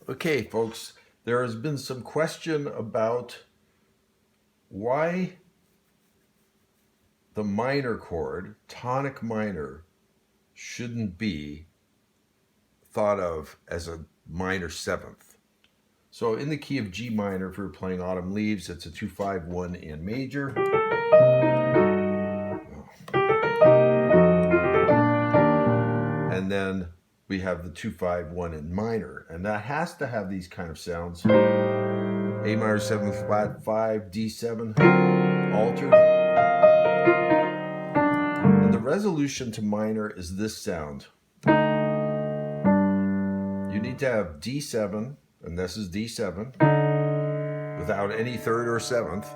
Okay, folks, there has been some question about why the minor chord, tonic minor, shouldn't be thought of as a minor seventh. So in the key of G minor, if we're playing Autumn Leaves, it's a 2-5-1 in major. And then we have the 2-5-1 in minor, and that has to have these kind of sounds. A minor 7th flat 5, D7 altered. And the resolution to minor is this sound. You need to have D7, and this is D7, without any third or seventh,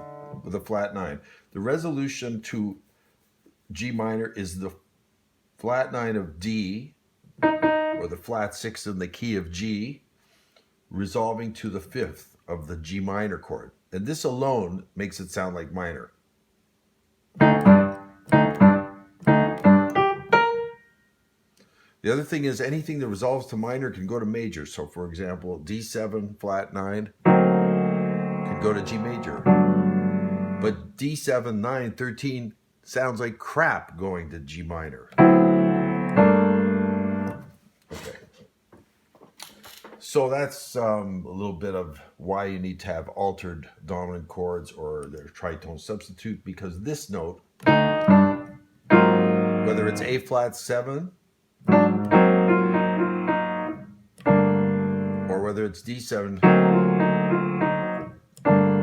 with a flat 9. The resolution to G minor is the flat 9 of D, or the flat 6 in the key of G, resolving to the 5th of the G minor chord. And this alone makes it sound like minor. The other thing is anything that resolves to minor can go to major. So for example, D7 flat 9 can go to G major. But D7, 9, 13 sounds like crap going to G minor. Okay. So that's a little bit of why you need to have altered dominant chords or their tritone substitute, because this note, whether it's A flat 7 or whether it's D7,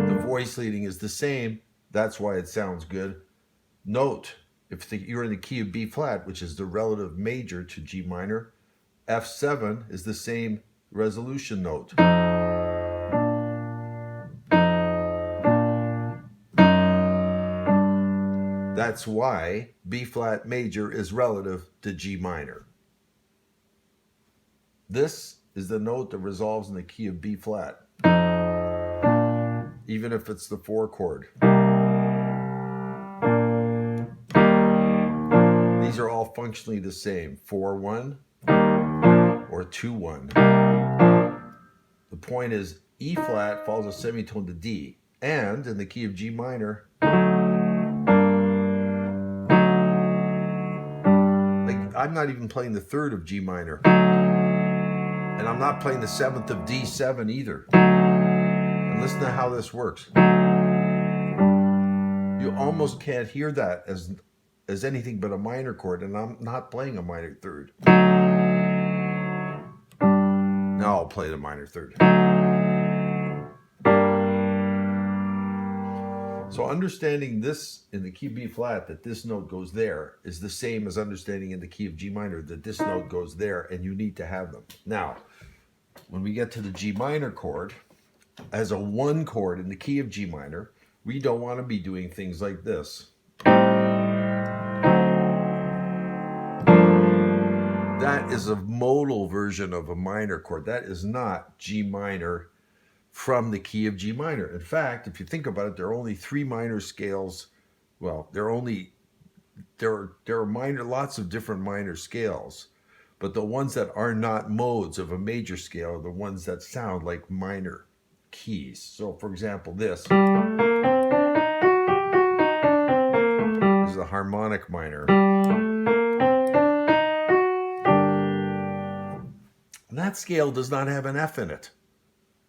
the voice leading is the same. That's why it sounds good. Note, if you're in the key of B flat, which is the relative major to G minor, F7 is the same resolution note. That's why B flat major is relative to G minor. This is the note that resolves in the key of B flat, even if it's the 4 chord. These are all functionally the same, 4-1 or 2-1. The point is E flat follows a semitone to D, and in the key of G minor, like I'm not even playing the 3rd of G minor, and I'm not playing the 7th of D7 either. And listen to how this works. You almost can't hear that as anything but a minor chord, and I'm not playing a minor 3rd. Now I'll play the minor 3rd. So understanding this in the key of B flat, that this note goes there, is the same as understanding in the key of G minor that this note goes there, and you need to have them. Now, when we get to the G minor chord, as a 1 chord in the key of G minor, we don't want to be doing things like this. That is a modal version of a minor chord. That is not G minor from the key of G minor. In fact, if you think about it, there are only 3 minor scales. Well, there are lots of different minor scales, but the ones that are not modes of a major scale are the ones that sound like minor keys. So for example, this is a harmonic minor. That scale does not have an F in it.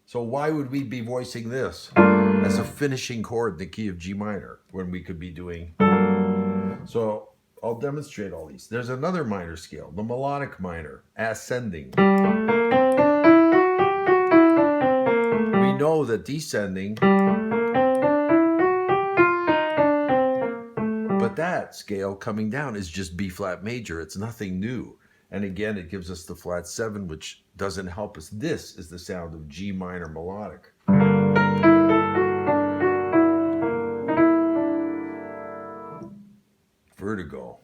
So why would we be voicing this as a finishing chord in the key of G minor when we could be doing... So I'll demonstrate all these. There's another minor scale, the melodic minor, ascending. We know that descending, but that scale coming down is just B flat major. It's nothing new. And again, it gives us the flat 7, which doesn't help us. This is the sound of G minor melodic. Vertigo.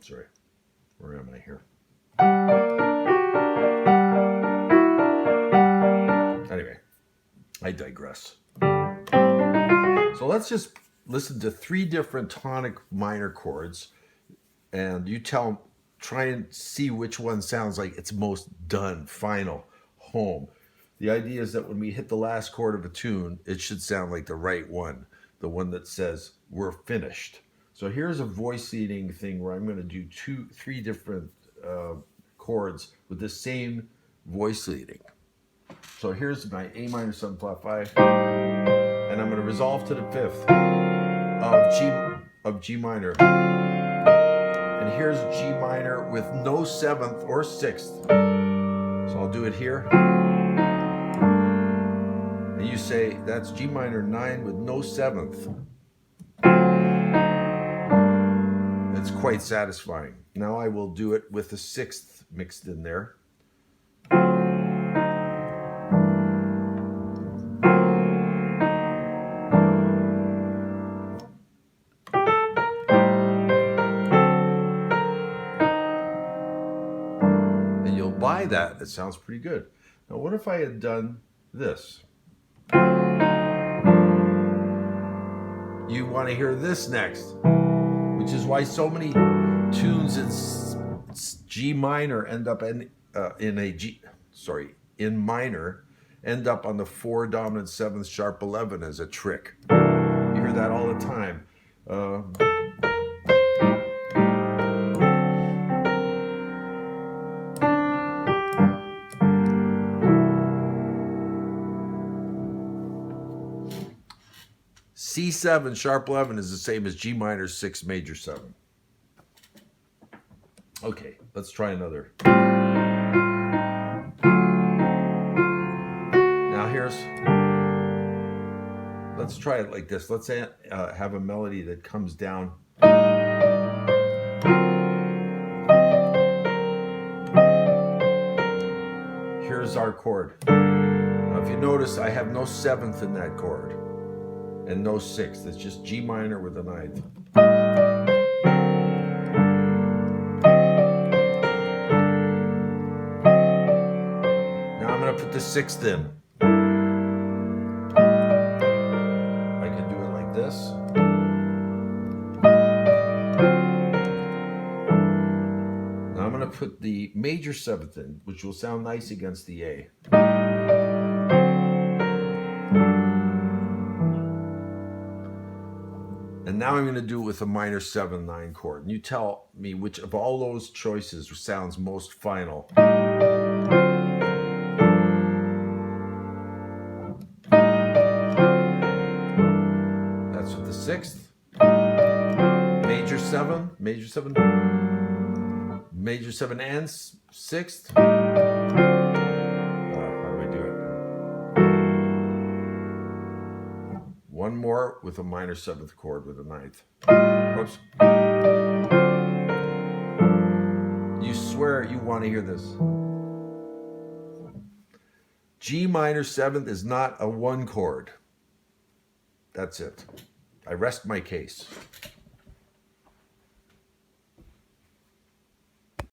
Sorry, where am I here? Anyway, I digress. So let's just listen to 3 different tonic minor chords, and you try and see which one sounds like it's most done, final, home. The idea is that when we hit the last chord of a tune, it should sound like the right one, the one that says we're finished. So here's a voice leading thing where I'm going to do three different chords with the same voice leading. So here's my A minor 7 flat 5, and I'm going to resolve to the 5th of G minor. And here's G minor with no 7th or 6th. So I'll do it here. And you say that's G minor 9 with no 7th. It's quite satisfying. Now I will do it with the 6th mixed in there. And you'll buy that. It sounds pretty good. Now what if I had done this? You want to hear this next, which is why so many tunes in G minor end up in minor, end up on the 4 dominant 7th sharp 11 as a trick. You hear that all the time. C7 sharp 11 is the same as G minor 6 major 7. Okay, let's try another. Now let's try it like this. Let's have a melody that comes down. Here's our chord. Now if you notice, I have no 7th in that chord and no 6th. It's just G minor with a 9th. Put the 6th in. I can do it like this. Now I'm going to put the major 7th in, which will sound nice against the A. And now I'm going to do it with a minor 7-9 chord. And you tell me which of all those choices sounds most final. That's with the 6th, major 7, major 7, major 7 and 6th. How do I do it? One more with a minor 7th chord with a 9th. Whoops. You swear you want to hear this. G minor 7th is not a 1 chord. That's it. I rest my case.